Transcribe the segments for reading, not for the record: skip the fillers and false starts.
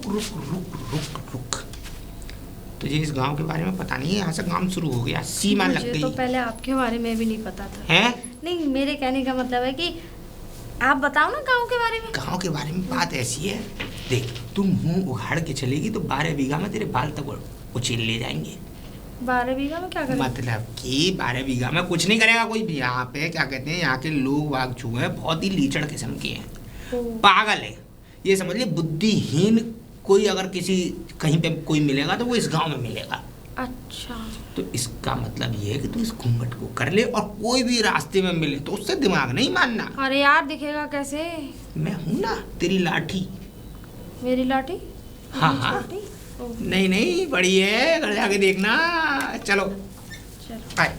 रुक। तुझे इस गांव के बारे में पता नहीं है? यहाँ से काम शुरू हो गया, सीमा लग गई। तो पहले आपके बारे में भी नहीं पता था। हैं? नहीं, मेरे कहने का मतलब है कि आप बताओ ना गांव के बारे में। गांव के बारे में बात ऐसी है, देख तुम मुंह उखाड़ के चलेगी तो 12 बीघा में तेरे बाल तक उछील ले जाएंगे। 12 बीघा में क्या करें? मतलब कि 12 बीघा में कुछ नहीं करेगा कोई भी। यहाँ पे क्या कहते हैं, यहाँ के लोग वाग छुए हैं, बहुत ही लीचड़ किस्म के हैं, पागल है। ये समझ ले, बुद्धिहीन कोई अगर किसी कहीं पे कोई मिलेगा तो वो इस गांव में मिलेगा। अच्छा, तो इसका मतलब ये है कि तू इस घूंघट को कर ले और कोई भी रास्ते में मिले तो उससे दिमाग नहीं मानना। अरे यार, दिखेगा कैसे? मैं हूं ना तेरी लाठी। मेरी लाठी? हाँ हाँ, नहीं बड़ी है, घर जाके देखना। चलो आए,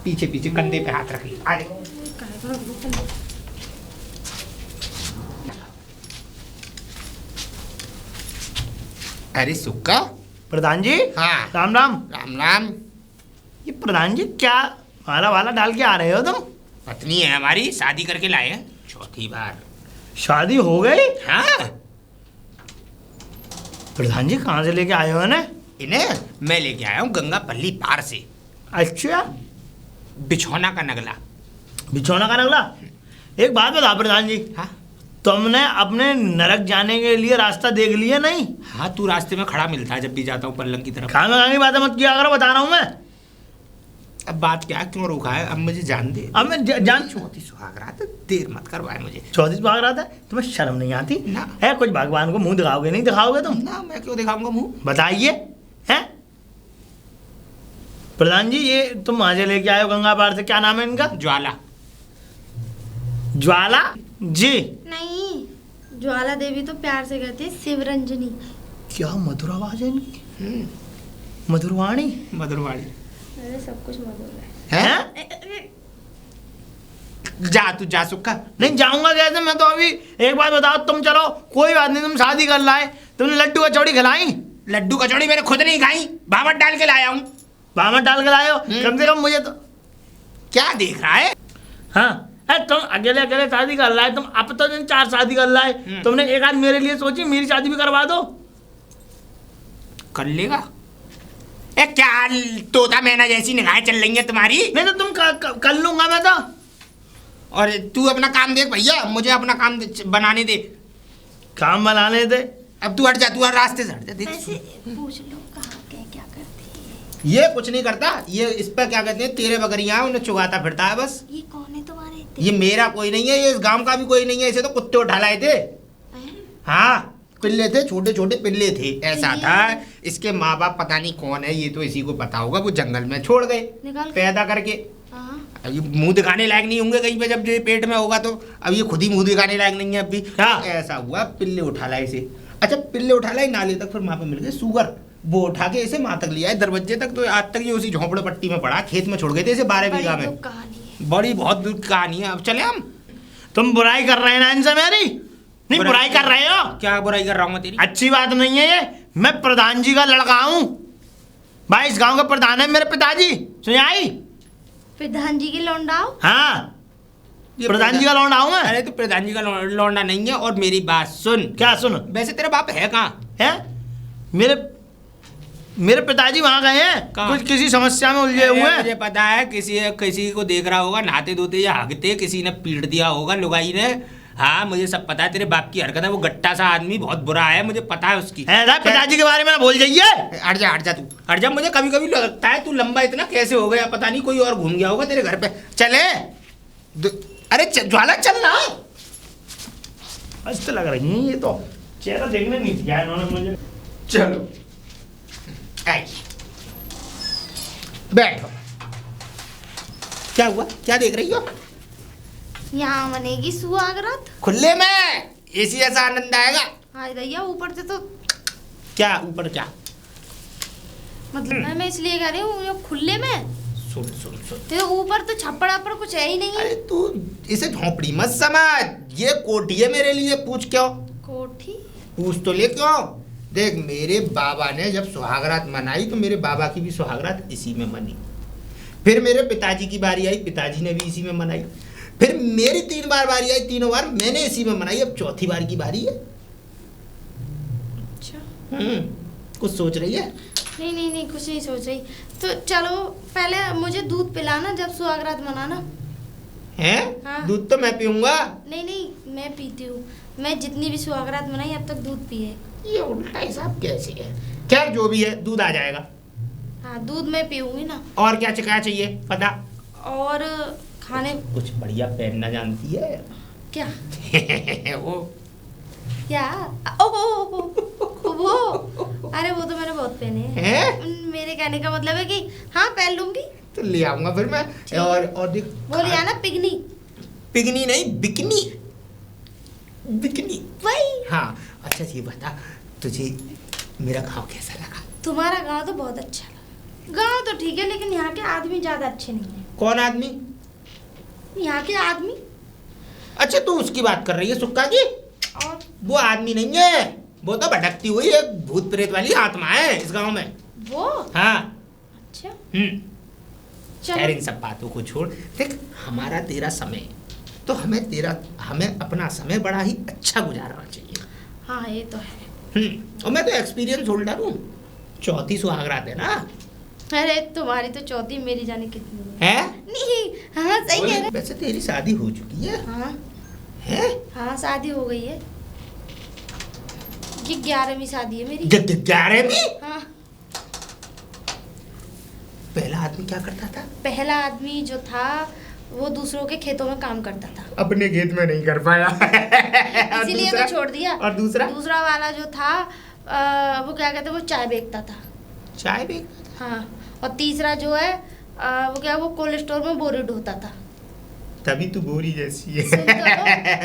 पीछे पीछे कंधे पे हाथ रखिए। आ जाओ। अरे सुक्का। प्रधान जी। हाँ राम राम। राम राम। ये प्रधान जी क्या माला वाला डाल के आ रहे हो तुम? पत्नी है हमारी, शादी करके लाए हैं 4थी बार। शादी हो गई? हाँ। प्रधान जी कहाँ से लेके आए हो ना? इन्हें मैं लेके आया हूँ गंगापल्ली पार से। अच्छा, बिछौना का नगला। बिछौना का नगला? एक बात बताओ प्रधान जी। हाँ, तुमने अपने नरक जाने के लिए रास्ता देख लिया नहीं? हाँ तू रास्ते में खड़ा मिलता है जब भी जाता हूँ पल्लंग की तरफ। खाने की बातें मत किया करो, बता रहा हूँ मैं। अब बात क्या, क्यों रोका है? अब मुझे जान दे। अब मैं जान। 34 सुहागरात, देर मत करवाए मुझे। 34 भाग रहा था, तुम्हें शर्म नहीं आती? ना। है कुछ भगवान को मुंह दिखाओगे नहीं दिखाओगे तुम? ना, मैं क्यों दिखाऊंगा मुंह? बताइए। हैं प्रधान जी, ये तुम वहां से लेके आए हो गंगा पार से, क्या नाम है इनका? ज्वाला। ज्वाला जी? नहीं, ज्वाला देवी तो प्यार से कहते हैं शिवरंजनी। क्या मधुर आवाज है इनकी, मधुरवाणी। मधुरवाड़ी। अरे सब कुछ मधुर है। हैं? जा तू जा सुक्का। नहीं जाऊंगा कैसे मैं तो अभी। एक बात बताओ, तुम चलो कोई बात नहीं, तुम शादी कर लाए, तुमने लड्डू कचौड़ी खिलाई? लड्डू कचौड़ी मैंने खुद नहीं खाई, भावट डाल के लाया हूँ। भावट डाल के लाए हो? कम से कम मुझे तो। क्या देख रहा है? हाँ, तुम अकेले अकेले शादी कर लाए, तुम अब तो 4 शादी कर लाए, तुमने एक आध मेरे लिए सोची, मेरी शादी भी करवा दो। कर लेगा? ए क्या तोता मैना जैसी निगाहें चल रही है तुम्हारी? नहीं तो तुम कर लूंगा मैं तो। और तू अपना काम देख भैया, मुझे अपना काम बनाने दे। काम बनाने दे? अब तू हट जा, तू रास्ते से हट जा। देख पूछ लो कहाँ के क्या करती है। ये कुछ नहीं करता, ये इस पर क्या कहते हैं, तेरे बकरियां उन्हें चुगाता फिरता है बस। ये कौन है तुम्हारे? ये मेरा कोई नहीं है, ये इस गांव का भी कोई नहीं है, इसे तो कुत्ते उठा लाए थे। हाँ, पिल्ले थे, छोटे छोटे पिल्ले थे। ऐसा था, इसके माँ बाप पता नहीं कौन है, ये तो इसी को पता होगा, वो जंगल में छोड़ गए पैदा करके। अब ये मुंह दिखाने लायक नहीं होंगे कहीं पे, जब ये पेट में होगा तो। अब ये खुद ही मुंह दिखाने लायक नहीं है अब भी। क्या ऐसा हुआ, पिल्ले उठा लाए इसे। अच्छा, पिल्ले उठा लाए नाले तक, फिर वहां पे मिल गए सुगर, वो उठा के इसे माँ तक लिया है, दरवाजे तक। तो आज तक ये उसी झोंपड़े पट्टी में पड़ा, खेत में छोड़ गए थे इसे 12 बीघा में। बड़ी बहुत दूर कहानी है। अब चले हम। तुम बुराई कर रहे हैं ना इनसे मेरी? नहीं बुराई कर रहे हो? क्या बुराई कर रहा हूँ मैं तेरी? अच्छी बात नहीं है ये। मैं प्रधान जी का लड़का हूँ भाई, इस गांव का प्रधान है मेरे पिताजी। सुनिए आई? प्रधान जी की लौंडाओ? हाँ, प्रधान जी का लौंडा हूँ मैं। अरे तो प्रधान जी का लौंडा नहीं है। और मेरी बात सुन। क्या सुन? वैसे तेरा बाप है कहाँ? है मेरे पिताजी वहां गए हैं, कुछ किसी समस्या में उलझे हुए हैं। मुझे पता है, किसी को देख रहा होगा नहाते धोते या हागते, किसी ने पीट दिया होगा लुगाई ने। हाँ मुझे सब पता है, तेरे बाप की हरकत है, वो गट्टा सा आदमी बहुत बुरा है, मुझे पता है उसकी। पिताजी के बारे में भूल जाइए। हट जा तू, हट जा। मुझे कभी कभी लगता है तू लंबा इतना कैसे हो गया, पता नहीं कोई और घूम गया होगा तेरे घर पे। चले अरे ज्वाला चलना। मस्त लग रही है ये तो, चेहरा देखने नहीं दिया इन्होंने मुझे। चलो बैठो। क्या हुआ, क्या देख रही हो? यहाँ बनेगी सुहागरात खुले में, इसी ऐसा आनंद आएगा। हाय भैया, ऊपर से तो क्या ऊपर क्या मतलब मैं इसलिए कह रही हूँ, ये खुले में। सुन तो ऊपर तो छप्पड़ा पर कुछ है ही नहीं है। अरे तू इसे झोंपड़ी मत समझ, ये कोठी है मेरे लिए। पूछ क्यों? कोठी? पूछ तो ले क्यों। देख, मेरे बाबा ने जब सुहागरात मनाई तो मेरे बाबा की भी सुहागरात इसी में मनी। फिर मेरे पिताजी की बारी आई, पिताजी ने भी इसी में मनाई। फिर मेरी 3 बार बारी आई, तीनों बार मैंने इसी में मनाई। अब 4थी बार की बारी है। अच्छा। कुछ सोच रही है? नहीं नहीं नहीं, कुछ नहीं सोच रही। तो चलो पहले मुझे दूध पिलाना जब सुहागरात मनाना। हैं? हाँ। दूध तो मैं पीऊंगा। नहीं नहीं, मैं पीती हूँ। मैं जितनी भी सुहागरात मनाई अब तक दूध पिए। ये उल्टा हिसाब कैसे है? खैर जो भी है, दूध आ जाएगा। हाँ, दूध मैं पीऊंगी ना। और क्या क्या चाहिए पता? और खाने कुछ बढ़िया पहनना जानती है? क्या वो क्या? वो अरे वो तो मैंने बहुत पहने हैं? मेरे कहने का मतलब है कि हाँ पहन लूंगी। तो ले आऊंगा फिर मैं। और देख, वो लिया ना पिगनी। पिगनी नहीं, बिकनी। बिकनी वही। हाँ। अच्छा ये बता, तुझे मेरा गाँव कैसा लगा? तुम्हारा गांव तो बहुत अच्छा लगा। गांव तो ठीक है, लेकिन यहाँ के आदमी ज्यादा अच्छे नहीं है। कौन आदमी? यहाँ के आदमी। अच्छा तू उसकी बात कर रही है, सुक्का की? और वो आदमी नहीं है, वो तो भटकती हुई एक भूत प्रेत वाली आत्मा है इस गांव में। वो हाँ। अच्छा खैर चलो। इन सब बातों को छोड़, देख हमारा तेरा समय, तो हमें अपना समय बड़ा ही अच्छा गुजारना चाहिए। हाँ ये तो है। और मैं तो एक्सपीरियंस होल्डर हूँ। चौथी सुहागरात है ना? अरे तुम्हारी तो चौथी, मेरी जाने कितनी है। है? नहीं हाँ सही कह रहे। वैसे तेरी शादी हो चुकी है? हाँ है? हाँ शादी हो गई है। ये 11वीं शादी है मेरी। 11वीं? हाँ। पहला आदमी क्या करता था? पहला आदमी जो था वो दूसरों के खेतों में काम करता था। अपने खेत में नहीं कर पाया। इसीलिए तो छोड़ दिया। और दूसरा वाला जो था वो क्या कहते, वो चाय बेचता था। चाय बेच? हाँ। और तीसरा जो है वो कोल्ड स्टोर में बोरी ढोता था। तभी तू बोरी जैसी है। सुन तो लो,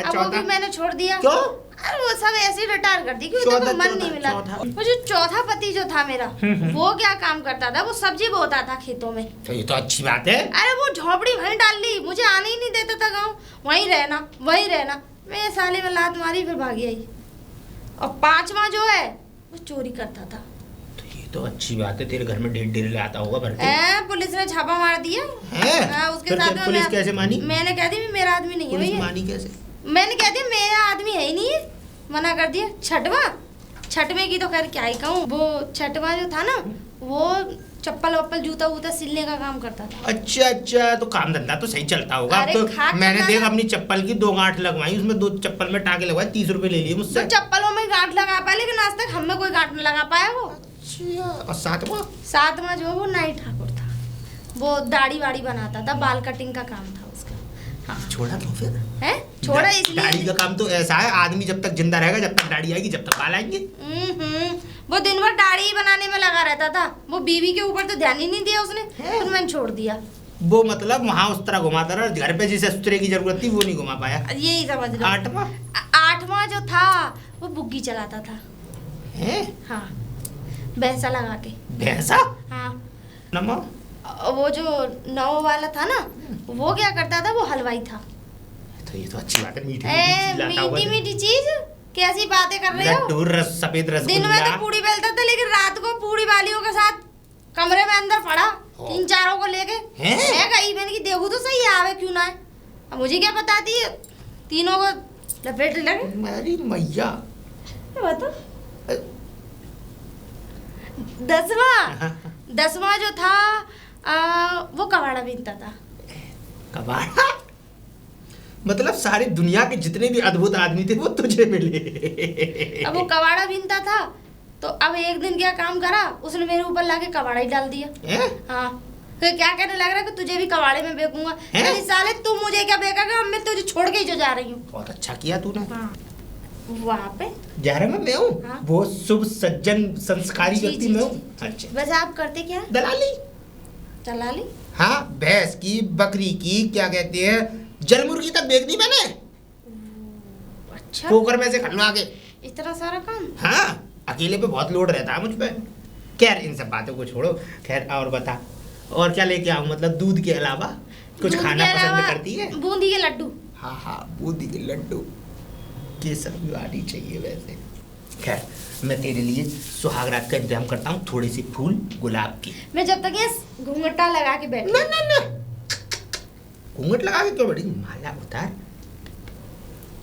अब वो भी मैंने छोड़ दिया। क्यों? अरे वो सब ऐसे ही रिटायर कर दी क्योंकि उसको मन नहीं मिला। वो जो चौथा पति जो था मेरा, वो क्या काम करता था? वो सब्जी बोता था खेतों में। तो ये तो अच्छी बात है। अरे वो झोपड़ी वहीं डाल ली, मुझे आने ही नहीं देता था गाँव। वहीं रहना। मैं साले में लात मारी, फिर भागी आई। और 5वां जो है वो चोरी करता था। तो ये तो अच्छी बात है, तेरे घर में ढेर आता होगा भर के। पुलिस ने छापा मार दिया। हैं? उसके फिर साथ में पुलिस कैसे मानी? मैंने कह दी मेरा आदमी नहीं है पुलिस भैया। मानी कैसे? मैंने कह दिया मेरा आदमी है ही नहीं है, मना कर दिया। छठवें की तो खैर क्या ही कहूँ। वो छठवां जो था ना, वो चप्पल वप्पल जूता वूता सिलने का काम करता था। अच्छा तो काम धंधा तो सही चलता होगा। अब अरे तो खाक मैंने चलना देख ना। अपनी चप्पल की 2 गांठ लगवाई, उसमें 2 चप्पल में टाके लगवाए, 30 रुपए ले लिए तो मुझसे। चप्पलों में गांठ लगा पाया, लेकिन आज तक हमें कोई गांठ नहीं लगा पाया वो। अच्छा। और 7वां जो वो नाई ठाकुर था, वो दाढ़ी वाड़ी बनाता था, बाल कटिंग का काम था उसका। हाँ। छोड़ा क्यों फिर? है छोड़ा दाढ़ी इसलिए। का काम तो ऐसा है, आदमी जब तक जिंदा रहेगा, जब तक दाढ़ी आएगी, जब तक बाल आएंगे। वो दिन भर दाढ़ी ही बनाने में लगा रहता था। वो बीवी के ऊपर तो ध्यान ही नहीं दिया उसने, फिर मैंने छोड़ दिया। वो मतलब वहाँ उस तरह घुमाता रहा, घर पे जिसे उतरे की जरूरत थी वो नहीं घुमा पाया। यही समझ लो। 8वां जो था वो बुग्गी चलाता था। है? हाँ, भैंसा लगा के। भैंसा? हाँ। नमो। वो जो 9 वाला था ना, वो क्या करता था? वो हलवाई था। तो ये तो अच्छी बात है, मीठी मीठी चीज। कैसी बातें कर रहे हो? सफेद रसगुल्ला। दिन में तो पूड़ी बेलता था, लेकिन रात को पूड़ी वालियों के साथ कमरे में अंदर पड़ा, 3-4 को लेके। मैं गई, मैंने कि देखो तो सही आवे क्यों ना है। अब मुझे क्या पता थी, तीनों को लपेट लगे। मेरी मैया। बता। 10वां जो था वो कबाड़ा बीनता था। कबाड़ा? मतलब सारी दुनिया के जितने भी अद्भुत आदमी थे वो तुझे मिले। अब वो कबाड़ा बीनता था, तो अब एक दिन क्या काम करा, उसने मेरे ऊपर लाके कबाड़ा ही डाल दिया। हाँ। फिर क्या कहने लग रहा है कि तुझे भी कबाड़े में बेचूंगा। साले तू मुझे क्या बेचेगा, मैं तुझे छोड़ के ही जो जा रही हूँ। बहुत अच्छा किया तूने। हाँ। वहाँ पे जा रहा मैं हूँ। हाँ? बहुत शुभ सज्जन संस्कारी व्यक्ति मैं हूँ। अच्छा। वैसे आप करते क्या? दलाली। दलाली? हाँ, भैंस की, बकरी की, क्या कहते हैं, जल मुर्गी तक बेच दी मैंने। अच्छा। पोकर में से खलवा के। इतना सारा काम? हाँ, अकेले पे बहुत लोड रहता है मुझ पे। खैर इन सब बातों को छोड़ो। खैर और बता, और क्या लेके आऊँ? मतलब दूध के अलावा कुछ खाना पसंद करती है? बूंदी के लड्डू। हाँ, बूंदी के लड्डू, केसर भी आनी चाहिए वैसे। खैर मैं तेरे लिए सुहागरात का इंतजाम करता हूँ, थोड़े से फूल गुलाब की। मैं जब तक ये घूंघटा लगा के बैठ। ना घूंघट लगा के क्यों बैठी? माला उतार।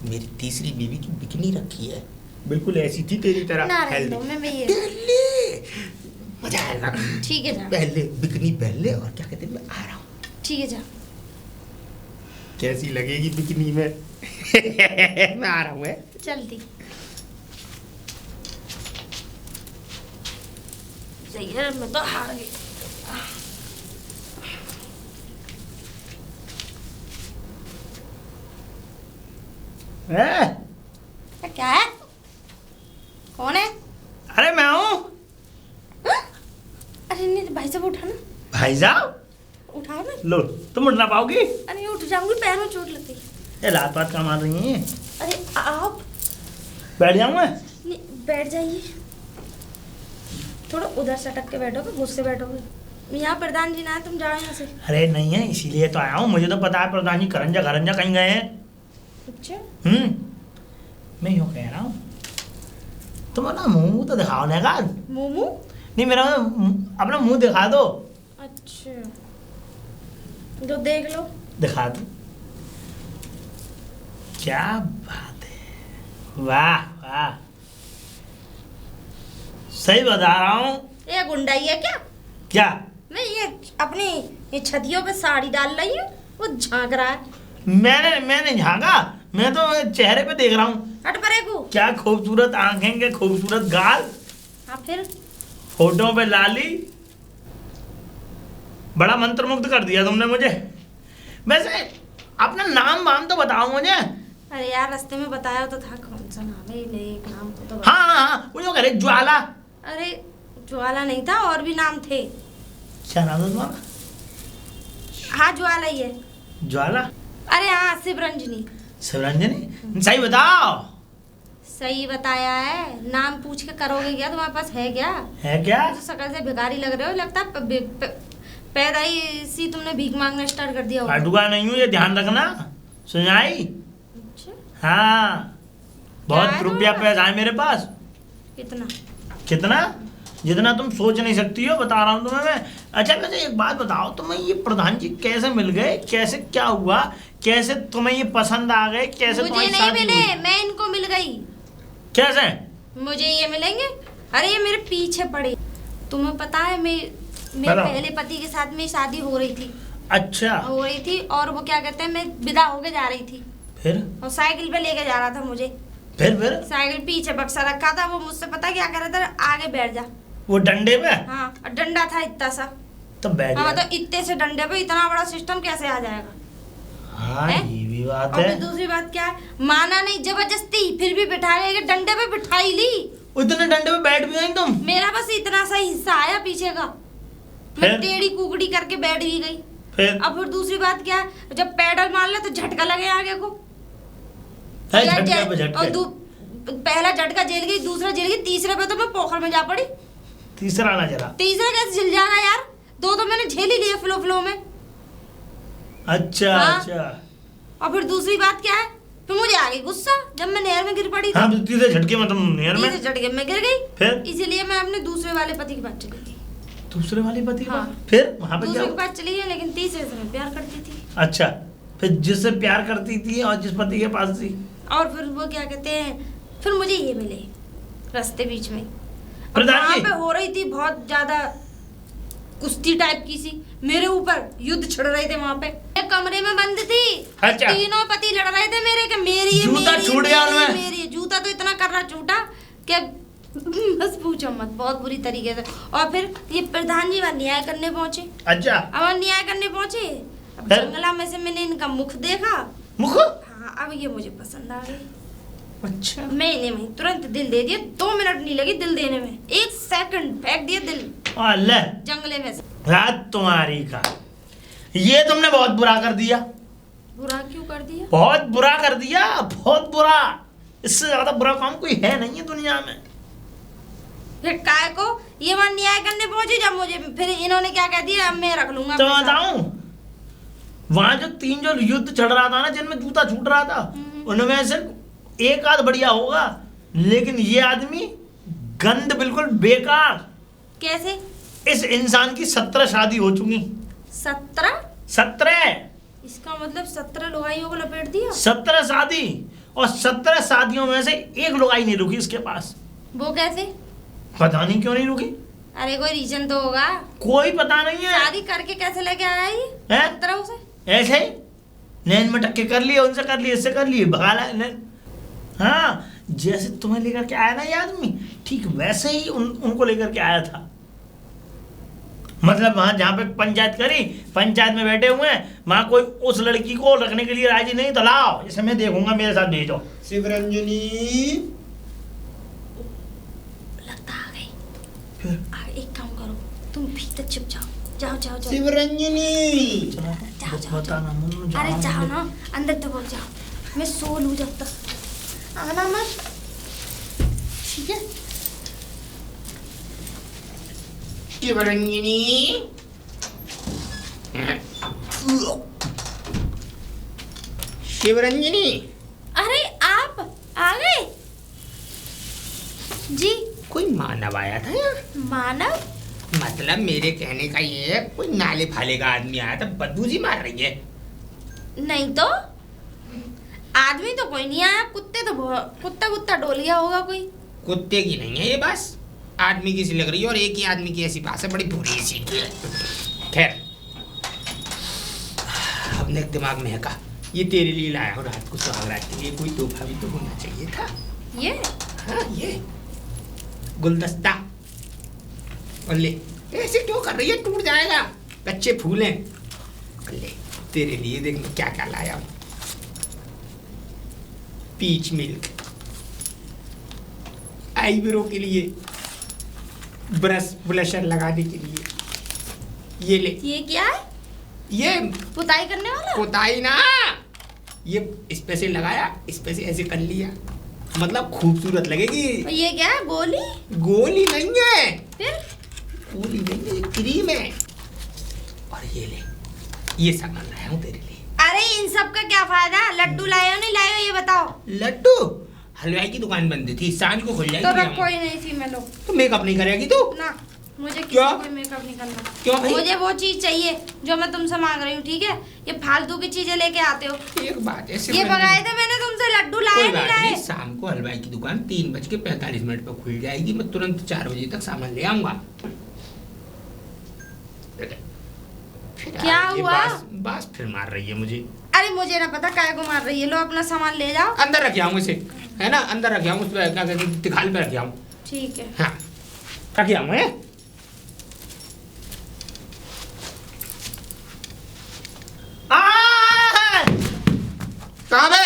मेरी तीसरी बीवी की बिकनी रखी है, बिल्कुल ऐसी थी तेरी तरह ना रहने हेल्दी। दो, मैं ये पहले मजा आएगा। ठीक है जा, पहले बिकनी पहले और क्या कहते हैं, मैं आ रहा हूँ। ठीक है जा। कैसी लगेगी बिकनी में? मैं आ रहा हूँ। जल्दी सही है, मैं तो हार गई। क्या है? कौन है? अरे मैं हूँ। हाँ? अरे नहीं भाई साहब उठाना, भाई साहब उठाओ ना। लो, तुम उठ ना पाओगी। अरे उठ जाऊंगी, पैर में चोट लगती है। ये लात पात का मार रही है। अरे आप बैठ जाऊँ मैं? नहीं, बैठ जाइए। थोड़ा उधर सटक के बैठोगे, मुझसे बैठोगे। यहाँ प्रधान जी ना है, तुम जाओ यहाँ से। अरे नहीं है, इसीलिए तो आया हूँ। मुझे तो पता है प्रधान जी करंजा करंजा कहीं गए हैं। अच्छा, मैं यूँ कह रहा हूँ, तुम ना मुंह तो दिखाओ ना यार। मोमो। नहीं, मेरा अपना मुंह दिखा दो। अच्छा, तो देख लो। दिखा दो। क्या बात है, वाह वाह, सही बता रहा हूँ। ये गुंडाई है क्या? क्या? मैं ये अपनी ये छतियों पे साड़ी डाल रही हूँ, वो झांक रहा है। मैंने झांका, मैं तो चेहरे पे देख रहा हूँ। हट परे को। क्या खूबसूरत आंखें के खूबसूरत गाल, हाँ फिर होठों पे लाली। बड़ा मंत्रमुग्ध कर दिया तुमने मुझे। वैसे अपना नाम वाम तो बताओ मुझे। अरे यार, रास्ते में बताया तो था कौन सा नाम है, ले एक नाम को तो हाँ हाँ हाँ, वो जो कह रहे ज्वाला। अरे ज्वाला नहीं था, और भी नाम थे। क्या नाम था तुम्हारा? हाँ ज्वाला ही है। ज्वाला? अरे हाँ, शिवरंजनी। शिवरंजनी, सही बताओ। सही बताया है। नाम पूछ के करोगे क्या? तुम्हारे पास है क्या? है क्या? तो शकल से भिखारी लग रहे हो, लगता है पैदा ही सी तुमने भीख मांगना स्टार्ट कर दिया होगा। काटूगा नहीं हूँ, ये ध्यान रखना। सुनाई? अच्छा, हाँ, बहुत क्या रुपया है? पैसा है मेरे पास। कितना? कितना? जितना तुम सोच नहीं सकती हो, बता रहा हूँ तुम्हें मैं। अच्छा वैसे एक बात बताओ, तुम्हें ये प्रधान जी कैसे मिल गए? कैसे क्या हुआ? कैसे तुम्हें ये पसंद आ गए? कैसे मुझे तुम्हारी नहीं शादी मिले, हुई? मैं इनको मिल गई। कैसे? मुझे ये मिलेंगे? अरे ये मेरे पीछे पड़े। तुम्हें पता है, मेरे बताओ। पहले पति के साथ में शादी हो रही थी। अच्छा, हो रही थी, और वो क्या कहते हैं, मैं विदा होके जा रही थी, फिर? और साइकिल पे लेके जा रहा था मुझे। फिर? साइकिल पीछे बक्सा रखा था, वो मुझसे पता क्या कर रहा था, आगे बैठ जा। वो डंडे पे? हाँ, और डंडा था इतना सा। तो बैठ हाँ, गया। तो इतने से डंडे पे इतना बड़ा सिस्टम कैसे आ जाएगा? हाँ, है? ये भी बात और है। फिर दूसरी बात क्या है, माना नहीं, जबरदस्ती फिर भी बिठा के डंडे पे बिठाई ली। उतने डंडे पे बैठ भी गई तुम? मेरा बस इतना सा हिस्सा आया पीछे का, फिर? मैं टेढ़ी कुकड़ी करके बैठ भी गई। फिर? अब फिर दूसरी बात क्या है, जब पेडल मार ले तो झटका लगे आगे को। है, या झटके पे और झटके। पहला झटका जेल गई, दूसरा जेल गई, तीसरे पे तो मैं पोखर में जा पड़ी। तीसरा ना जरा। तीसरा कैसे झिल जाएगा यार? दो तो मैंने झेल ही लिए फ्लो में। अच्छा हाँ। अच्छा। और फिर दूसरी बात क्या है, फिर मुझे आ गई गुस्सा जब मैं नहर में गिर पड़ी थी। हाँ, तो तीसरे झटके में तुम नहर में? तीसरे झटके में गिर गई। फिर? इसीलिए मैं अपने दूसरे वाले पति के पास चली गई। दूसरे वाली पति के हाँ। पास? फिर वहां पे क्या दूसरे के हुआ? पास चली गई, लेकिन तीसरे से मैं प्यार करती थी। अच्छा, फिर जिससे प्यार करती थी और जिस पति के पास थी? और फिर वो क्या कहते हैं, फिर मुझे ये मिले रास्ते बीच में। प्रधान वहाँ जी। पे हो रही थी बहुत ज्यादा कुश्ती टाइप की सी, मेरे ऊपर युद्ध छिड़ रहे थे वहाँ पे। एक कमरे में बंद थी। अच्छा। तीनों पति लड़ रहे थे मेरे के, मेरी है, जूता मेरी, छूट गया मेरी, उनमें? मेरी। जूता तो इतना कर रहा छूटा कि बस पूछो मत, बहुत बुरी तरीके से। और फिर ये प्रधान जी वहाँ न्याय करने पहुंचे। अच्छा, अब वहाँ न्याय करने पहुंचे, अब फिर? जंगला में से मैंने इनका मुख देखा। मुख? हाँ, अब ये मुझे पसंद आ गई। अच्छा, मैंने वहीं तुरंत दिल दे दिया, 2 मिनट नहीं लगी दिल देने में, 1 सेकंड फेंक दिया दिल अल्लाह, जंगले में से। रात तुम्हारी का, ये तुमने बहुत बुरा कर दिया। बुरा क्यों कर दिया? बहुत बुरा कर दिया, बहुत बुरा। इससे ज्यादा बुरा काम कोई है नहीं है दुनिया में। फिर काय को ये वहाँ न्याय करने पहुंचे, जब मुझे फिर इन्होंने क्या कह दिया, अब मैं रख लूंगा तो अपने साथ। बताऊं, वहां जो 3 जो युद्ध चढ़ रहा था ना, जिनमें जूता छूट रहा था, उनमें से एक आध बढ़िया होगा, लेकिन ये आदमी गंद बिल्कुल बेकार। कैसे? इस इंसान की 17 शादी हो चुकी। 17? 17? इसका मतलब 17 लुगाइयों को लपेट दिया। 17 शादी, और 17 शादियों में से एक लुगाई नहीं रुकी इसके पास। वो कैसे? पता नहीं क्यों नहीं रुकी। अरे कोई रीजन तो होगा। कोई पता नहीं है। शादी करके कैसे लेके आया ये? हैं? 17 से ऐसे ही नैन में टक्के कर लिए, उनसे कर लिए, इससे कर लिए, भगा लाए। हाँ, जैसे तुम्हें लेकर के आया ना ये आदमी, ठीक वैसे ही उनको लेकर के आया था। मतलब वहां जहाँ पे पंचायत करी, पंचायत में बैठे हुए हैं, वहां कोई उस लड़की को रखने के लिए राजी नहीं, तो लाओ इसे मैं देखूंगा, मेरे साथ भेजो। शिवरंजनी लगता आ गई। एक काम करो, तुम भीतर चुप जाओ। जाओ जाओ जाओ। शिवरंजनी जाओ जाओ बता ना, अरे जाओ ना, अंदर तो बोल जाओ, मैं सो लूं जब तक। आना मत, ठीक है? शिवरंजनी शिवरंजनी। अरे आप आ गए जी? कोई मानव आया था यहाँ? मानव? मतलब मेरे कहने का ये है, कोई नाले फाले का आदमी आया था, बदबू जी मार रही है। नहीं तो आदमी तो कोई नहीं आया, कुत्ते तो कुत्ता डोल गया होगा कोई। कुत्ते की नहीं है ये, बस आदमी की सी लग रही है, और एक ही आदमी की ऐसी बात है, बड़ी बुरी सी की है। खैर, अपने दिमाग में है का, ये तेरे लिए लाया हूँ रात को सुहागरात के लिए, कोई तोहफा भी तो होना चाहिए था। ये? हाँ, ये गुलदस्ता। और ले, ऐसे क्यों कर रही है, टूट जाएगा, कच्चे फूल हैं। ले तेरे लिए देख मैं क्या क्या लाया हूँ। पीच मिल्क, आईब्रो के लिए, ब्रश ब्लशर लगाने के लिए, ये ले। ये क्या है? ये पुताई करने वाला? पुताई ना, ये इस पे से लगाया, इस पे से ऐसे कर लिया, मतलब खूबसूरत लगेगी। ये क्या है, गोली? गोली नहीं है। फिर? गोली नहीं है, ये क्रीम है। और ये ले, ये सामान लाया हूँ तेरे लिए। अरे इन सब का क्या फायदा? लड्डू लाए हो नहीं लाए हो ये बताओ। लड्डू? हलवाई की दुकान बंद थी, सांझ को खुल जाएगी। तो रखो ही नहीं थी मैं लोग। तो मेकअप नहीं करेगी तू? ना, मुझे किसी क्या? कोई मेकअप नहीं करना। क्यों भाई? मुझे वो चीज चाहिए जो मैं तुमसे मांग रही हूँ, ठीक है? ये फालतू की चीजें लेके आते हो। एक बात है, ये भगाए थे मैंने तुमसे, लड्डू लाए कोई नहीं बात लाए? नहीं, शाम को हलवाई की दुकान 3:45 पर खुल जाएगी, मैं तुरंत 4 बजे तक सामान ले आऊंगा। क्या हुआ? बस फिर मार रही है मुझे। अरे मुझे ना पता काय को मार रही है, लो अपना सामान ले जाओ। अंदर रख आऊँ इसे, है ना, अंदर रख आऊँ, उस पर क्या कहते हैं, दिखाल पे रख आऊँ। ठीक है। हाँ, रख आऊँ है। कहाँ बे?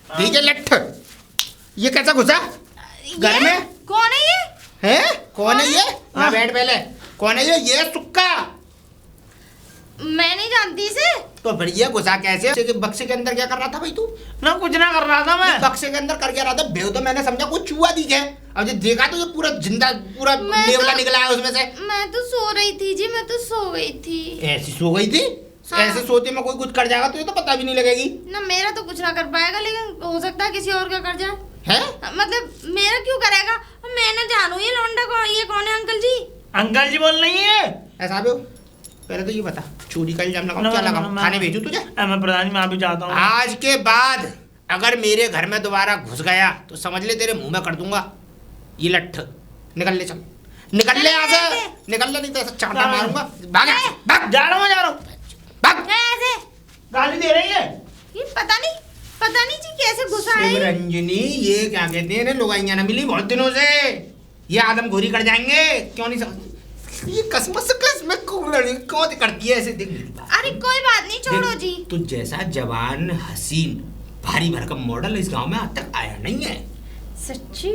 डीजे लट्ठ, ये कैसा घुसा घर में? कौन है ये? है? कौन है ये? हाँ, बैठ पहले। कौन है ये? ये सुक्का। मैं नहीं जानती इसे। तो फिर ये घुसा कैसे? बक्से के अंदर क्या कर रहा था भाई तू? ना कुछ ना कर रहा था मैं। बक्से के अंदर कर क्या रहा था? बेव तो मैंने समझा कुछ चूहा दिखे, अब जब देखा तो ये पूरा जिंदा, पूरा नेवला निकला है उसमें से। मैं तो सो रही थी जी, मैं तो सो गई थी। ऐसी सो गई थी? हाँ। ऐसे सोते में कोई कुछ कर जाएगा तो ये तो पता भी नहीं लगेगी। ना मेरा तो कुछ ना कर पाएगा, लेकिन हो सकता है किसी और का कर जाए। है? मतलब मेरा क्यों करेगा? मैं ना जानू ये लौंडा कौन, ये कौन है? अंकल जी? अंकल जी बोल रही है। ऐसा भी हो? पहले तो ये बता, चोरी का इल्जाम लगाऊं, क्या लगाऊं? थाने भेजूं तुझे? मैं प्रधान जी, मैं अभी जाता हूँ। आज के बाद अगर मेरे घर में दोबारा घुस गया तो समझ ले तेरे मुंह में कर दूंगा ये लट्ठ। निकल ले, चल निकल ले यहाँ से, निकल ले, नहीं तो ऐसा चांटा मारूंगा। भाग यहाँ से, भाग। जा रहा हूँ। भाग। ऐसे गाली दे रही है। ये पता नहीं जी कैसे घुसा है। शिवरंजनी, ये क्या कहते हैं, लुगाइयाँ ना मिली बहुत दिनों से, ये आदमखोरी कर जाएंगे। क्यों नहीं समझ? ये कसमस कौन करती है ऐसे? देख, अरे कोई बात नहीं, छोड़ो जी। तो जैसा जवान हसीन भारी भरकम मॉडल इस गांव में आज तक आया नहीं है। सच्ची?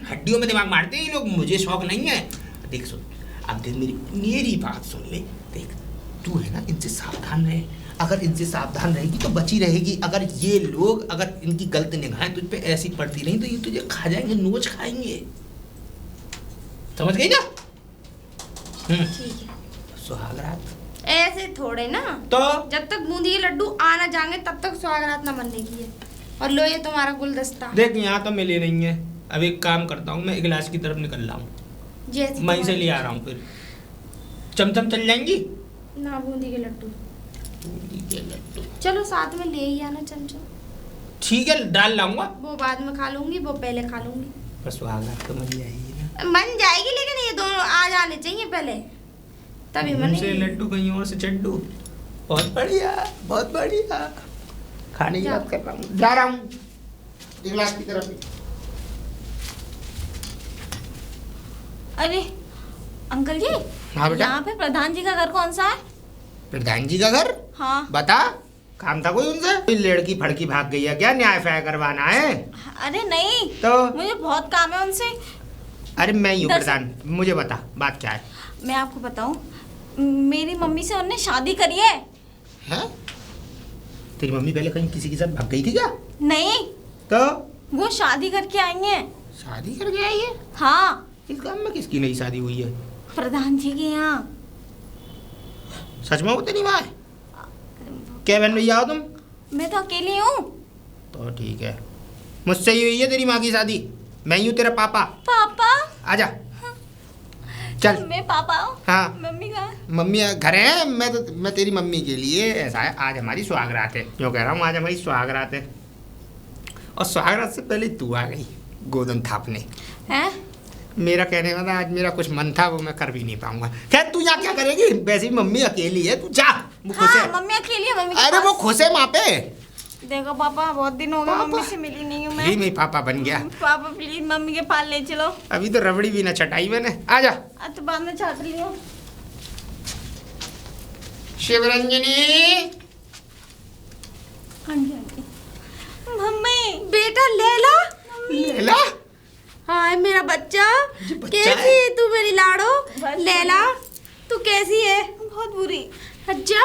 हड्डियों में दिमाग मारते हैं ये लोग, मुझे शौक नहीं है। देख सुन, अब देख मेरी बात सुन ले। देख, तू है ना, इनसे सावधान रहे। अगर इनसे सावधान रहेगी तो बची रहेगी। अगर ये लोग, अगर इनकी गलत निगाहें तुझ पे ऐसी पड़ती नहीं तो ये तुझे खा जाएंगे, नोच खाएंगे। समझ गई ना? ठीक है। सुहागरात ऐसे थोड़े ना, तो जब तक बूंदी के लड्डू आना जाएंगे तब तक सुहागरात ना बनने की है। और लो ये तुम्हारा गुलदस्ता। देख, यहाँ तो मिले नहीं है। अब एक काम करता हूँ, मैं इगलास की तरफ निकल रहा हूँ, वहीं से ले आ रहा हूँ। फिर चमचम चल जाएंगी ना, बूंदी के लड्डू। बूंदी के लड्डू चलो साथ में ले ही आना चमचम। ठीक है डाल लाऊंगा। वो बाद में खा लूंगी, वो पहले खा लूंगी। बस सुहागरात तो बन जाएगी ना। बन जाएगी लेकिन ये दोनों आ जाने चाहिए पहले, तभी मुंह से बनेगी। लड्डू कहीं और से चड्डू। बहुत बढ़िया, बहुत बढ़िया। खाने की जाओ। बात कर रहा हूँ, जा रहा हूँ एक गिलास की तरफ। अरे अंकल जी, हाँ बेटा। यहाँ पे प्रधान जी का घर कौन सा है? प्रधान जी का घर? हाँ। बता, काम था कोई उनसे? कोई लड़की फड़की भाग गई है क्या, न्याय फाय करवाना है? अरे नहीं, तो मुझे बहुत काम है उनसे। अरे मैं यूँ दरअसल- प्रधान, मुझे बता बात क्या है? मैं आपको बताऊं, मेरी मम्मी से उन्होंने शादी करी है। हैं? तेरी मम्मी पहले कहीं किसी के साथ भाग गई थी क्या? नहीं, तो वो शादी करके आई हैं। शादी करके आई है? हाँ, इस गांव में किसकी नई शादी हुई है? प्रधान जी के यहाँ। सच में वो तेरी माँ है? क्या बहन भैया हो तुम? मैं तो अकेली हूँ। तो ठीक है, मुझसे ही हुई है तेरी माँ की शादी। मैं ही हूँ तेरा पापा। पापा? आजा चल। मैं पापा हूँ। हाँ। मम्मी कहाँ है? मम्मी घर है। मैं तेरी मम्मी के लिए ऐसा है, आज हमारी सुहागरात है। जो कह रहा हूँ, आज हमारी सुहागरात है और सुहागरात से पहले तू आ गई गोदन थापने। हैं? मेरा कहने का था, आज मेरा कुछ मन था वो मैं कर भी नहीं पाऊंगा। खैर तू यहाँ क्या करेगी, वैसे भी मम्मी अकेली है, तू जा। वो खुश हाँ, है। मम्मी अकेली है। मम्मी के अरे पास। वो खुश है वहाँ पे। देखो पापा, बहुत दिन हो गए पापा। मम्मी से मिली नहीं हूँ ही मैं। मेरी पापा बन गया। पापा प्लीज मम्मी के पास ले चलो। अभी तो रबड़ी भी ना चटाई मैंने। आजा तो बाद में चाट लियो। शिवरंजनी। मम्मी, बेटा लैला। लैला? हाँ मेरा बच्चा। ये बच्चा कैसी है? है तू मेरी लाडो? लैला तू कैसी है? बहुत बुरी। अच्छा,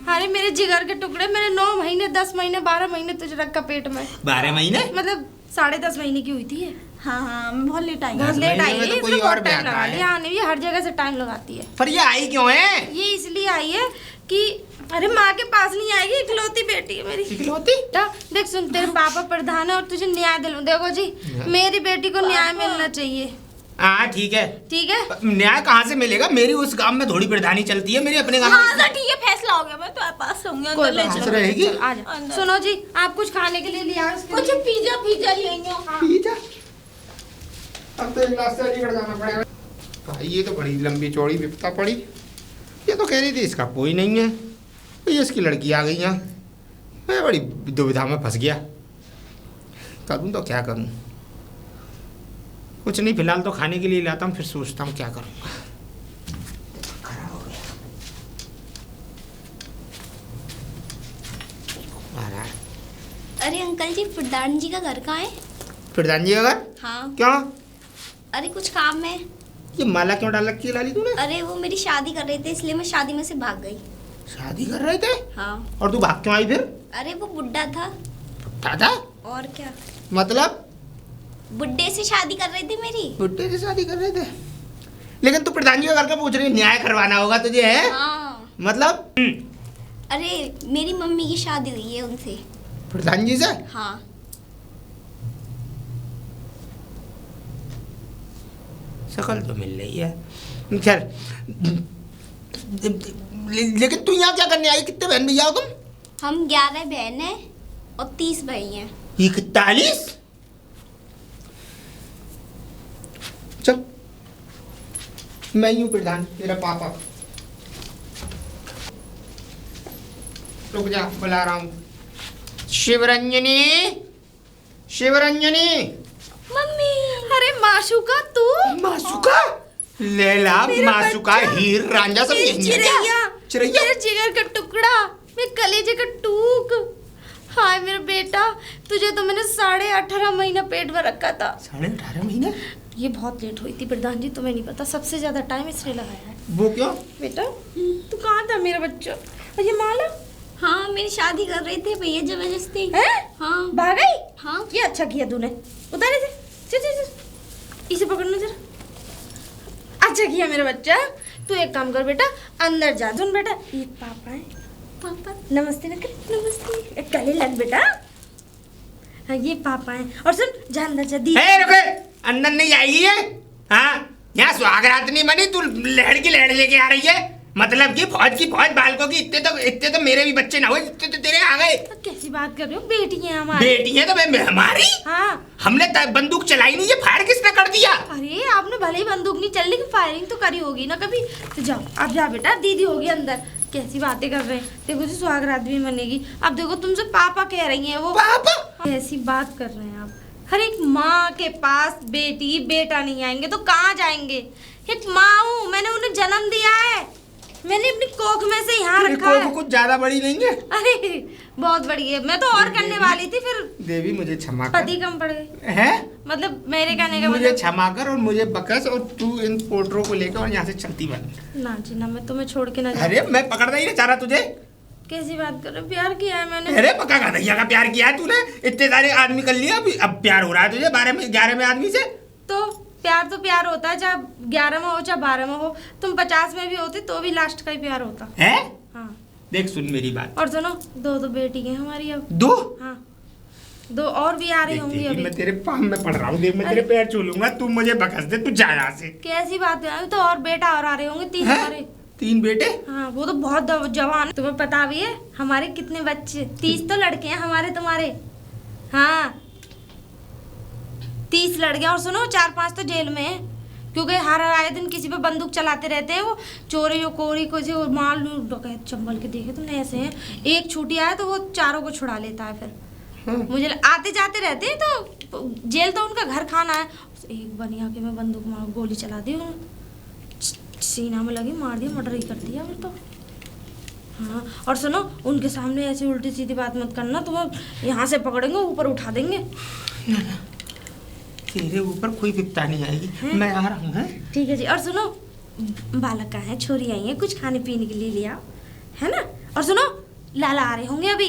अरे मेरे जिगर के टुकड़े, मैंने 9 महीने 10 महीने 12 महीने तुझे रखा पेट में। 12 महीने? मतलब 10.5 महीने की हुई थी ये। हाँ हाँ, मैं बहुत लेट आई। 10 बहुत लेट महीने आई में है, तो कोई इसलिए और बहुत टाइम ब्याह लगा है। लिया आने में। ये हर जगह से टाइम लगाती है। पर ये आई क्यों है? ये इसलिए आई है कि अरे माँ के पास नहीं आएगी, इकलौती बेटी है मेरी। इकलौती? देख सुन, तेरे पापा प्रधान है और तुझे न्याय दिलूं। देखो जी, मेरी बेटी को न्याय मिलना चाहिए। हाँ ठीक है। ठीक है। न्याय कहाँ से मिलेगा? मेरी उस गांव में थोड़ी प्रधानी चलती है, मेरी अपने गांव हाँ में। तो ठीक है, फैसला हो गया। मैं तुम्हारे पास रहूंगी। कोई अंदर ले बात चलो। रहेगी? चल, आजा। सुनो जी, आप कुछ खाने के लिए लिया कुछ पिज्जा पिज्जा लेंगे। पिज्जा? अब तो एक लाख से अलीगढ़ जाना पड़ेगा। भाई ये तो बड़ी लंबी चौड़ी विपता पड़ी। ये तो कह रही थी इसका कोई नहीं है, ये इसकी लड़की आ गई यहाँ। मैं बड़ी दुविधा में फंस गया। करूँ तो क्या करूँ? कुछ नहीं, फिलहाल तो खाने के लिए लाता हूँ, फिर सोचता हूँ क्या करूँगा। खराब हो गया। अरे अंकल जी, प्रधान जी का घर कहाँ है? प्रधान जी अगर हाँ। क्यों? अरे कुछ काम है। ये माला क्यों डाल रखी है लाली तूने? अरे वो मेरी शादी कर रहे थे, इसलिए मैं शादी में से भाग गई। शादी कर रहे थे हाँ। और तू भाग क्यों आई फिर? अरे वो बुड्ढा था। दादा? और क्या, मतलब बुड्ढे से शादी कर रहे थे मेरी। बुड्ढे से शादी कर रहे थे? लेकिन तू प्रधान जी का घर का पूछ रही है, न्याय करवाना होगा तुझे है? हाँ। मतलब अरे मेरी मम्मी की शादी हुई है उनसे। प्रधान जी से? हाँ। शकल तो मिल रही है। खैर लेकिन तू यहाँ क्या करने आई? कितने बहन भैया हो तुम? हम 11 बहन हैं और 30 भाई हैं। 41? चल, मैं ही हूँ प्रधान, तेरा पापा। रुक जा, बुला रहा हूँ। शिवरंजनी, शिवरंजनी। मम्मी। अरे माशुका तू? मासुका? लैला, मासुका, हीर, रांझा सब यही है। चिरैया, चिरैया? मेरे जिगर का टुकड़ा, मेरे कलेजे का टूक। हाय मेरा बेटा, तुझे तो मैंने 18.5 महीना पेट में रखा था। 18.5 महीने? ये बहुत लेट हुई थी प्रधान जी, तुम्हें नहीं पता। सबसे ज्यादा टाइम इसने लगाया है। वो क्यों? बेटा तू कहाँ था मेरा बच्चा? और ये माला हाँ, मेरी शादी कर रहे थे भैया जबरदस्ती। है? हाँ। भाग गई? हाँ। ये अच्छा किया तूने। उतारे थे। चल चल चल, इसे पकड़ना जरा। अच्छा किया मेरा बच्चा। तू एक काम कर बेटा, अंदर जा। सुन बेटा, ये पापा है। पापा। नमस्ते न कर। नमस्ते। गले लग बेटा। हाँ ये पापा है। और सुन, जा अंदर जा। दी रुके, अंदर नहीं जाएगी है? हाँ, यहाँ सुहागरात नहीं बनी, तू लहड़ की लहड़ लेके आ रही है। मतलब कि फौज की फौज बालकों की, इतने तो मेरे भी बच्चे ना हुए, इतने तो तेरे आ गए। तो कैसी बात कर रहे हो, बेटी है हमारी। बेटी है तो मैं हमारी? हाँ। हमने बंदूक चलाई नहीं, ये फायर किसने कर दिया? अरे आपने भले ही बंदूक नहीं चल, लेकिन फायरिंग तो करी होगी ना कभी। तो जाओ अब, जा बेटा, दीदी होगी अंदर। कैसी बातें कर रहे हैं, देखो जी सुहागरात भी मनेगी। अब देखो तुमसे पापा कह रही हैं वो। पापा? कैसी बात कर रहे हैं आप। हर एक माँ के पास बेटी बेटा नहीं आएंगे तो कहाँ जाएंगे। एक माँ हूँ, मैंने उन्हें जन्म दिया है, मैंने अपनी कोख में से यहाँ रखा है। कुछ ज्यादा बड़ी नहीं है? अरे बहुत बड़ी है, मैं तो और करने वाली थी, फिर देवी मुझे क्षमा कर। पति कम पड़ गए हैं? मतलब मेरे कहने का मुझे मतलब। क्षमा कर और मुझे बकस, और तू इन पोटरों को लेकर और यहाँ से चलती बन। ना जी ना, मैं तुम्हें छोड़ के ना जाऊँ। अरे मैं पकड़ना ही नहीं चाह रहा तुझे। कैसी बात कर रहे हो, प्यार किया है मैंने। अरे पक्का का दैया का प्यार किया है तूने, इतने सारे आदमी कर लिया, अब प्यार हो रहा है तुझे 11 में आदमी से? तो प्यार होता है, चाहे 11 में हो चाहे 12 में हो। तुम 50 में भी होती तो भी लास्ट का ही प्यार होता है। हाँ। देख सुन मेरी बात, और सुनो, दो बेटी हैं हमारी अब। 2? हाँ, 2 और भी आ रही होंगी अभी। मैं तेरे पाँव में पड़ रहा हूँ, देख मैं तेरे पैर छू लूंगा, तू मुझे बकस दे, तू जा यहाँ से। कैसी बात है, तो और बेटा और आ रहे होंगे, 3 हमारे। 3 बेटे? हाँ, वो तो बहुत जवान है। तुम्हें पता भी है हमारे कितने बच्चे? 30 तो लड़के हैं हमारे, तुम्हारे। हाँ 30 लड़के। और सुनो 4-5 तो जेल में है, क्योंकि हर आए दिन किसी पे बंदूक चलाते रहते हैं वो। चोरी कोरी को जो माल डकैत चंबल के देखे तुमने ऐसे हैं। एक छुट्टी आए तो वो चारों को छुड़ा लेता है फिर। मुझे आते जाते रहते हैं, तो जेल तो उनका घर खाना है। एक बनिया के मैं बंदूक मार गोली चला दी, सीना में लगी, मार दिया, मर्डर ही कर दिया फिर तो। हाँ, और सुनो उनके सामने ऐसी उल्टी सीधी बात मत करना, तुम्हें यहाँ से पकड़ेंगे, ऊपर उठा देंगे। तेरे ऊपर कोई विपता नहीं आएगी, मैं आ रहा हूँ। ठीक है जी। और सुनो, बालक का है, छोरी आई है, कुछ खाने पीने के लिए लिया है ना। और सुनो, लाला आ रहे होंगे अभी,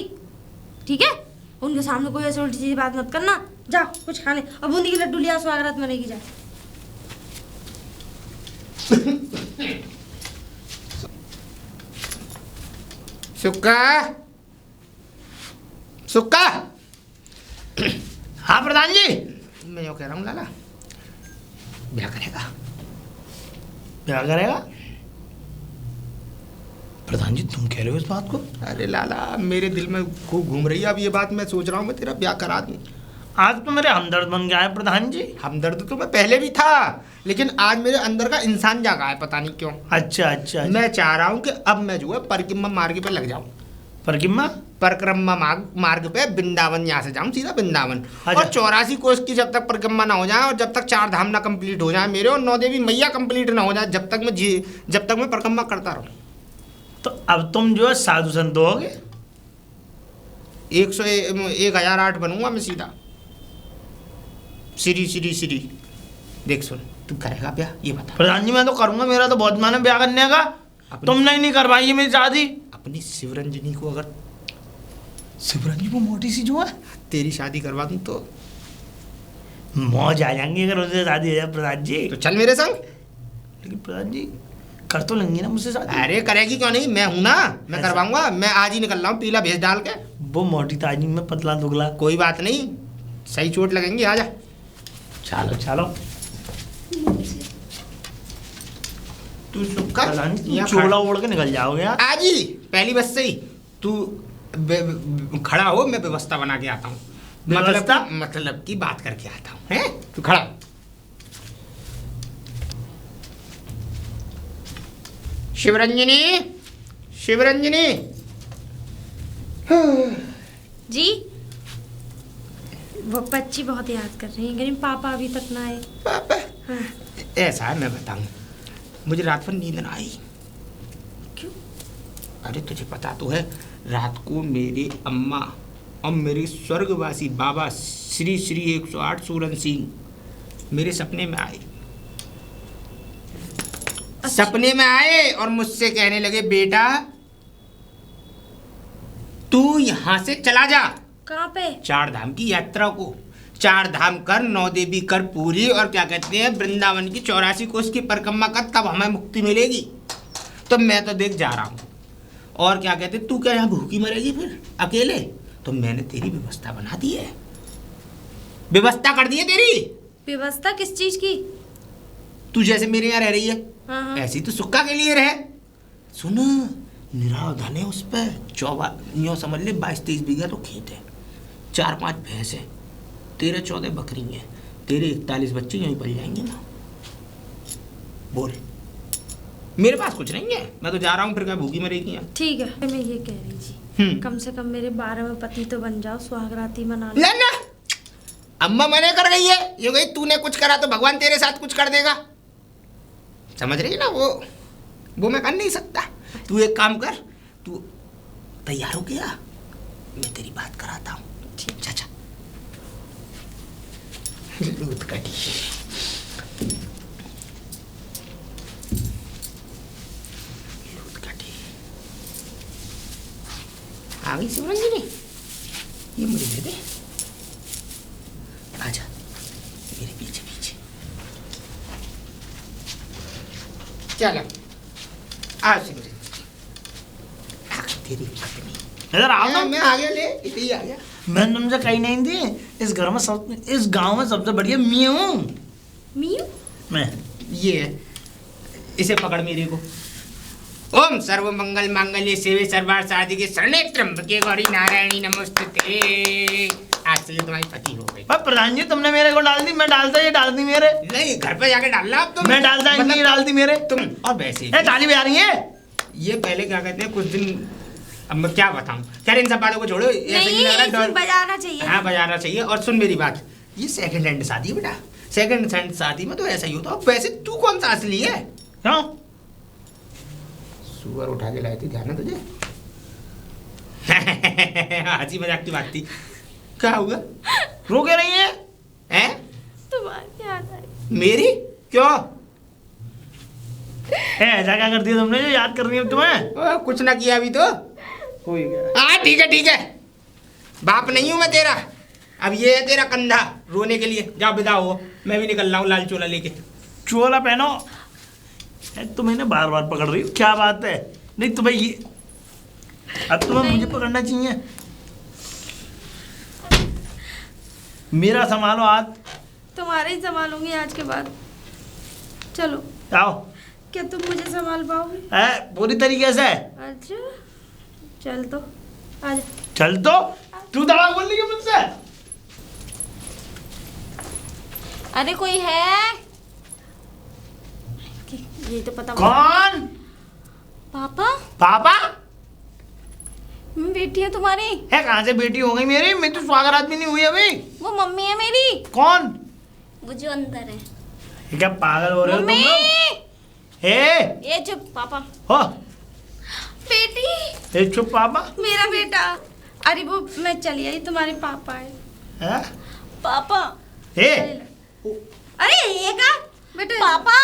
ठीक है? उनके सामने कोई ऐसी उल्टी सीधी बात मत करना। जाओ कुछ खाने, और बूंदी के लड्डू लिया, स्वागत मनेगी। जा सुक्का, सुक्का। हाँ प्रधान जी। मैं यो कह रहा हूँ, लाला ब्याह करेगा? क्या करेगा प्रधान जी, तुम कह रहे हो इस बात को? अरे लाला, मेरे दिल में खूब घूम रही है अब ये बात, मैं सोच रहा हूँ मैं तेरा ब्याह करा दूँ। आज तो मेरे हमदर्द बन गया है प्रधान जी। हमदर्द तो मैं पहले भी था, लेकिन आज मेरे अंदर का इंसान जागा है, पता नहीं क्यों। अच्छा अच्छा। मैं चाह रहा हूँ कि अब मैं जो है परिक्रमा मार्ग पे लग जाऊँ। परिक्रमा मार्ग पे वृंदावन, यहाँ से जाऊँ सीधा वृंदावन। अच्छा। और 84 कोस की जब तक परिक्रमा ना हो जाए, और जब तक 4 धाम ना कंप्लीट हो जाए मेरे, और 9 देवी मैया कंप्लीट ना हो जाए, जब तक मैं परिक्रमा करता रहूँ। तो अब तुम जो है साधु संत होगे? 1008 बनूंगा मैं सीधा। श्री देख सुन, तू करेगा ब्याह ये बता? प्रधान जी मैं तो करूंगा, मेरा तो बहुत मन है ब्याह करने का। तुमने ही नहीं करवाई है मेरी शादी। अपनी शिवरंजनी को, अगर शिवरंजनी वो मोटी सी जो है, तेरी शादी करवा दूं तो मौज आ जाएंगी अगर उससे शादी हो जाए प्रधान जी। तो चल मेरे संग। लेकिन प्रधान जी कर तो लेंगे ना मुझसे शादी? अरे करेगी क्यों नहीं, मैं हूं ना, मैं करवाऊंगा। मैं आज ही निकल रहा हूँ पीला भेज डाल के। वो मोटी ताजी में पतला दुगला। कोई बात नहीं, सही चोट लगेंगी, आजा। चलो चलो। तू सुक्का चोला ओढ़ के निकल जाओगे यार। आज ही पहली बस से ही तू खड़ा हो, मैं व्यवस्था बना के आता हूँ। मतलब की बात करके आता हूँ, हैं? तू खड़ा। शिवरंजनी जी। वो बच्ची बहुत याद कर रही है, लेकिन पापा अभी तक ना आए। पापा? हाँ। ऐसा है, मैं बताऊं, मुझे रात भर नींद ना आई। क्यों? अरे तुझे पता तो है, रात को मेरी अम्मा और मेरे स्वर्गवासी बाबा श्री 108 सूरन सिंह मेरे सपने में आए। अच्छा। सपने में आए और मुझसे कहने लगे, बेटा तू यहाँ से चला जा। कहाँ पे? 4 धाम की यात्रा को। 4 धाम कर, 9 देवी कर पूरी, और क्या कहते हैं वृंदावन की 84 कोस की परिक्रमा कर, तब हमें मुक्ति मिलेगी। तो मैं तो देख जा रहा हूँ, और क्या कहते, तू क्या यहाँ भूखी मरेगी फिर अकेले? तो मैंने तेरी व्यवस्था बना दी है, व्यवस्था कर दी है तेरी। व्यवस्था किस चीज की? तू जैसे मेरे यहाँ रह रही है, हाँ। ऐसी तो सुक्का के लिए रहे। सुन, निराव धन है उस पे, 24 यूँ समझ ले 22-23 बीघा तो खेत है, 4-5 भैंस है, 13-14 बकरी हैं, तेरे 41 बच्चे यहीं पल जाएंगे ना। बोल, मेरे पास कुछ नहीं है, मैं तो जा रहा हूँ, फिर क्या भूखी मरेगी यहाँ। ठीक है, मैं ये कह रही थी कम से कम मेरे 12वें पति तो बन जाओ, सुहागराती मना लो। ना अम्मा मना कर गई है, ये गई तूने कुछ करा तो भगवान तेरे साथ कुछ कर देगा, समझ रही है ना। वो मैं कर नहीं सकता। तू एक काम कर, तू तैयार हो गया, मैं तेरी बात कराता हूँ। ठीक, चाचा लूट कटी। आ गई शिवरंजनी, ये मुझे दे दे, आजा मेरे पीछे पीछे। चलो आ शिवरंजनी, तेरी पत्नी। इधर आओ ना। मैं आ गया, ले इधर ही आ गया। मैं तुमसे कहीं नहीं थी, इस गांव में सबसे बढ़िया मैं हूँ। मियू? मैं ये है, इसे पकड़ मेरे को। ओम सर्व मंगल मांगल्ये शिवे सर्वार्थ साधिके शरणे त्र्यंबके गौरी नारायणी नमोस्तुते। आज से ये तुम्हारी पति हो गई। प्रधान जी तुमने मेरे को डाल दी, मैं डालता ये डाल दी मेरे। नहीं, घर पे जाके डालना अब तुम। मैं डालता मतलब ये डाल दी मेरे तुम। और वैसे ताली बजा रही है ये पहले क्या कहते हैं, कुछ दिन, अब मैं क्या बताऊं, खैर इन सब बातों को छोड़ो। नहीं, बजाना चाहिए। हाँ बजाना चाहिए। और सुन मेरी बात, ये सेकंड हैंड शादी है बेटा, सेकंड हैंड शादी में तो ऐसा ही होता है। वैसे तू कौन सा असली है? क्यों? सुअर उठा के लाए थे, ध्यान है तुझे? हंसी मजाक की बात थी। क्या हुआ, रो के रही है? हैं? तुम्हारी याद आई। मेरी? क्यों? ऐसा क्या कर दिया तुमने जो याद कर रही है तुम्हें? कुछ ना किया अभी तो। हो ही गया। हाँ ठीक है ठीक है, बाप नहीं हूं मैं तेरा। अब ये है तेरा कंधा रोने के लिए। जा विदा हो, मैं भी निकल रहा हूँ लाल चोला लेके। चोला पहनो। तुम्हें ना बार बार पकड़ रही हो, क्या बात है? नहीं तुम्हें ये, अब तुम्हें मुझे पकड़ना चाहिए। मेरा संभालो हाथ। तुम्हारे ही संभालूंगी आज के बाद। चलो आओ। क्या तुम मुझे संभाल पाओगे? पूरी तरीके से। अच्छा चल तो आजा। चल तो तू दवा बोल रही है मुझसे। अरे कोई है? ये तो पता। कौन? पापा। पापा? बेटी है तुम्हारी। है कहाँ से बेटी हो गई मेरी? मैं तो स्वागरात भी नहीं हुई अभी। वो मम्मी है मेरी। कौन? वो जो अंदर है। ये क्या पागल हो रहे हो तुम लोग? ये चुप पापा। हो बेटी। ये चुप पापा। मेरा बेटा। अरे वो मैं चली आई, तुम्हारे पापा है। पापा। अरे ये का बेटा पापा।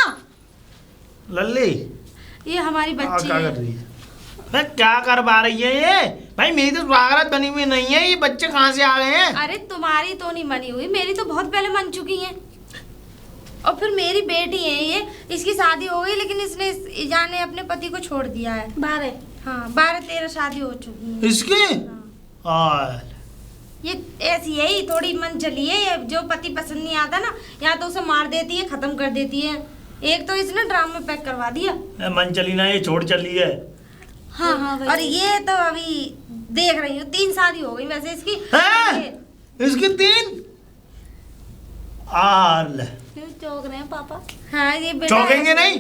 लल्ली ये हमारी बच्ची क्या है। कर रही है? मैं क्या करवा रही है ये? भाई मेरी तो स्वागरात बनी हुई नहीं है, ये बच्चे कहाँ से आ गए हैं? अरे तुम्हारी तो नहीं बनी हुई, मेरी तो बहुत पहले बन चुकी है। और फिर मेरी बेटी है ये, इसकी शादी हो गई लेकिन इसने ईजान ने अपने पति को छोड़ दिया है। 12-13 शादी हो चुकी है इसकी। हाँ। ये ऐसी है ही, थोड़ी मन चली है ये। जो पति पसंद नहीं आता ना, या तो उसे मार देती है, खत्म कर देती है। एक तो इसने ड्राम में पैक करवा दिया। मन चली ना, ये छोड़ चली है। हाँ और ये तो अभी देख रही हूँ 3 शादी हो गई वैसे इसकी। इसकी 3? चौक रहे हैं पापा। हाँ ये चौकेंगे नहीं?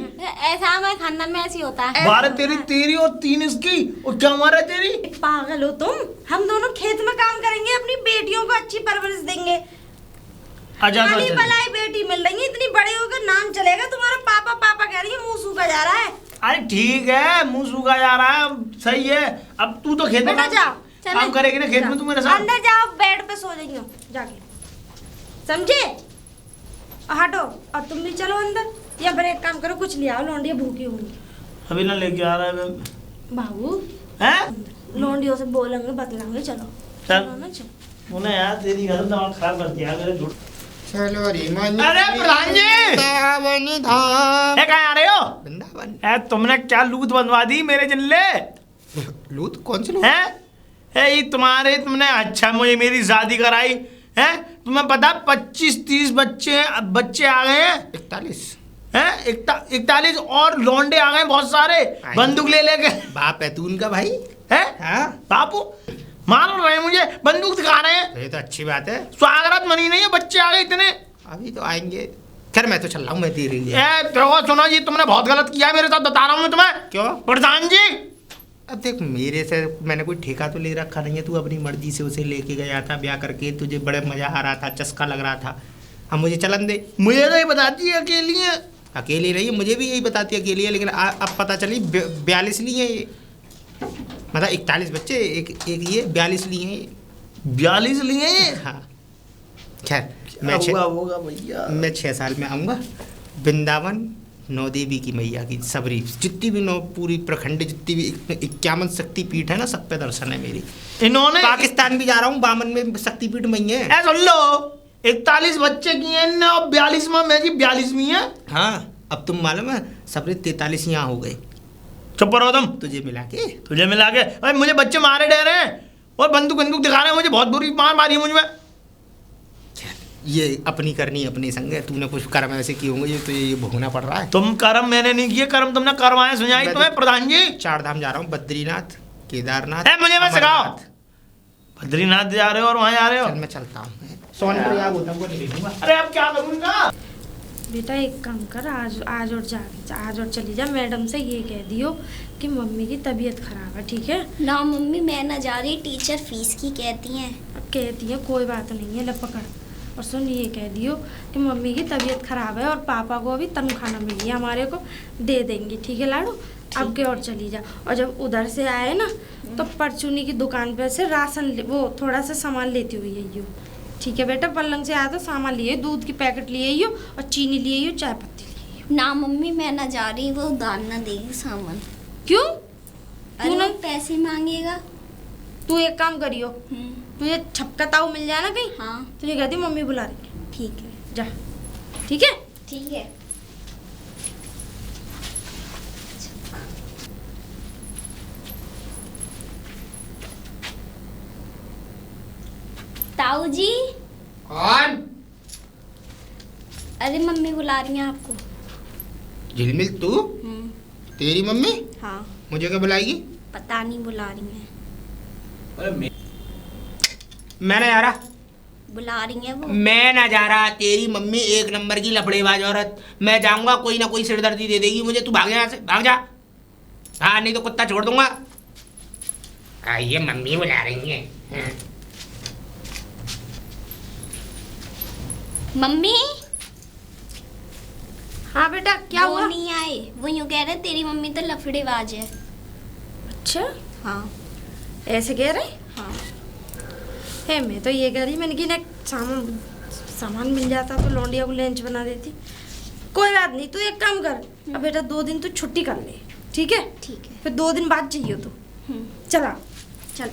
ऐसा हमारे खानदान में ऐसी होता है। 12 तेरी और 3 इसकी। और क्या हमारा तेरी? पागल हो तुम? हम दोनों खेत में काम करेंगे, अपनी बेटियों को अच्छी परवरिश देंगे। खाली भलाई बेटी मिल रही है, इतनी बड़ी होकर नाम चलेगा तुम्हारा। पापा पापा कह रही है, मुंह सूखा जा रहा है। अरे ठीक है, मुंह सूखा जा रहा है, सही है। अब तू तो खेत में काम करेगी ना, खेत में तू मेरे साथ। अंदर जाओ, बेड पे सो जाइए जाके, समझे? हटो। और तुम भी चलो अंदर, या फिर एक काम करो, कुछ ले आओ, लौंडिया भूखी होंगी। अभी ना लेके आ रहा है बाबू। हैं? लौंडियों से बोलेंगे, बतलाएंगे। चलो चलो ना, चलो। उन्हें यार तेरी घर दिमाग खराब कर दिया मेरे। चलो रे मन। अरे प्रधान जी, वृंदावन धाम। कहाँ आ रहे हो? वृंदावन। तुमने क्या लूट बनवा दी मेरे जल्ले? लूट? कौन सी लूट? ये तुमने अच्छा मुझे मेरी शादी कराई है। तुम्हें पता 25-30 बच्चे आ गए हैं। 41। हैं 41 और लौंडे आ गए बहुत सारे बंदूक ले लेके। बाप है तू उनका भाई है हाँ बापू मार रहे हैं मुझे, बंदूक दिखा रहे हैं। ये तो अच्छी बात है। स्वागत मनी नहीं है, बच्चे आ गए इतने। अभी तो आएंगे। खैर मैं तो चल रहा हूँ, मैं तेरे लिए। देखो सुनो जी, तुमने बहुत गलत किया है मेरे साथ, बता रहा हूँ मैं तुम्हें। क्यों प्रधान जी? अब देख मेरे से मैंने कोई ठेका तो ले रखा नहीं है। तू अपनी मर्जी से उसे लेके गया था ब्याह करके, तुझे बड़े मजा आ रहा था, चस्का लग रहा था। अब मुझे चलन दे। मुझे तो ये बताती है अकेली है। अकेली रही है, मुझे भी यही बताती है अकेली है, लेकिन अब पता चली 42 लिए ये, मतलब 41 बच्चे, एक ये 42 लिए हैं ये। 42 लिए ये? हाँ खैर होगा भैया। मैं 6 साल में आऊँगा वृंदावन, नौ देवी की मैया की सबरी जितनी भी नौ पूरी प्रखंड जितनी भी 51 शक्तिपीठ है ना, सब पे दर्शन है मेरी। इन्होंने पाकिस्तान भी जा रहा हूँ, बामन में शक्तिपीठ मैया है। सुन लो, 41 बच्चे किए हैं और 42 में मैं जी 42वीं है। हाँ अब तुम मालूम है सबरे 43 यहाँ हो गए। चुप रहो तुम। तुझे मिला के अरे मुझे बच्चे मारे डे रहे हैं और बंदूक दे रहे हैं, मुझे बहुत बुरी मार मारी है मुझ में। ये अपनी करनी अपनी संग है। तूने कुछ कर्म ऐसे किए होंगे ये तो ये भोगना पड़ रहा है। तुम कर्म मैंने नहीं किए, कर्म तुमने करवाए सुनाई तुम्हें प्रधान जी। 4 धाम जा रहा हूँ, बद्रीनाथ, केदारनाथ। मुझे मत सिखाओ। बद्रीनाथ जा रहे हो और वहाँ जा रहे हो। चल मैं चलता हूँ, सोनप्रयाग होता हूँ, ले लूंगा। अरे अब क्या करूँगा? बेटा एक काम कर, आज और चली जा। मैडम से ये कह दियो कि मम्मी की तबीयत खराब है, ठीक है? ना मम्मी मैं ना जा रही, टीचर फीस की कहती हैं। अब कहती है कोई बात नहीं है, ले पकड़। और सुन ये कह दियो कि मम्मी की तबीयत खराब है और पापा को अभी तनख्वाह ना मिली है, हमारे को दे देंगे, ठीक है लाडू? अब के और चली जा। और जब उधर से आए ना तो परचूनी की दुकान पे से राशन वो थोड़ा सा सामान लेती हुई है यो, ठीक है बेटा? पलंग से आया तो सामान लिए, दूध की पैकेट लिए यो और चीनी लिए यो, चाय पत्ती लिए। ना मम्मी मैं ना जा रही, वो उधार ना देगी सामान। क्यों? अरे वो पैसे मांगेगा। तू एक काम करियो, तुझे छपका ताऊ मिल जाए ना कहीं, हाँ तुझे कहती मम्मी बुला रही है, ठीक है। जा, ठीक है? ठीक है। ताऊ जी। कौन? अरे मम्मी बुला रही हैं आपको। झिलमिल तू? तेरी मम्मी? हाँ। मुझे क्या बुलाएगी? पता नहीं बुला रही हैं। मैं ना जा रहा। बुला रही हैं वो। मैं ना जा रहा। तेरी मम्मी एक नंबर की लफड़ेबाज औरत। मैं जाऊंगा कोई ना कोई सिरदर्दी दे देगी मुझे। तू भाग जा यहाँ से, भाग जा। हाँ नहीं तो कुत्ता छोड़ दूंगा। ये मम्मी बुला रही है। मम्मी। हाँ बेटा क्या वो हुआ? नहीं आए, वो यूँ कह रहे तेरी मम्मी तो लफड़ेबाज है। अच्छा हाँ। ऐसे कह रहे? हाँ। है मैं तो ये कह रही, मैंने कि ना सामान मिल जाता तो लौंडिया को लंच बना देती। कोई बात नहीं, तू एक काम कर, अब बेटा 2 दिन तू छुट्टी कर ले, ठीक है? ठीक है। फिर 2 दिन बाद चाहिए तू। चला चल।